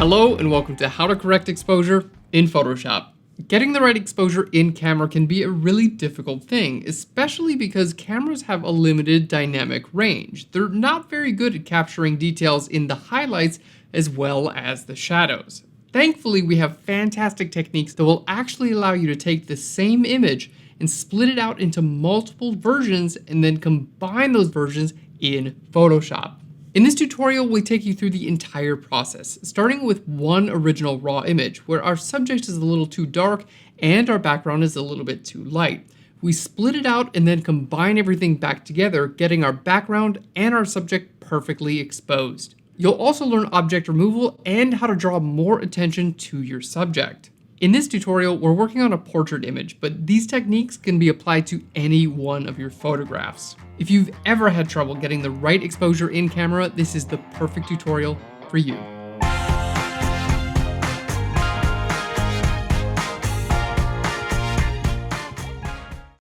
Hello and welcome to How to Correct Exposure in Photoshop. Getting the right exposure in camera can be a really difficult thing, especially because cameras have a limited dynamic range. They're not very good at capturing details in the highlights as well as the shadows. Thankfully, we have fantastic techniques that will actually allow you to take the same image and split it out into multiple versions and then combine those versions in Photoshop. In this tutorial, we take you through the entire process, starting with one original raw image where our subject is a little too dark and our background is a little bit too light. We split it out and then combine everything back together, getting our background and our subject perfectly exposed. You'll also learn object removal and how to draw more attention to your subject. In this tutorial, we're working on a portrait image, but these techniques can be applied to any one of your photographs. If you've ever had trouble getting the right exposure in camera, this is the perfect tutorial for you.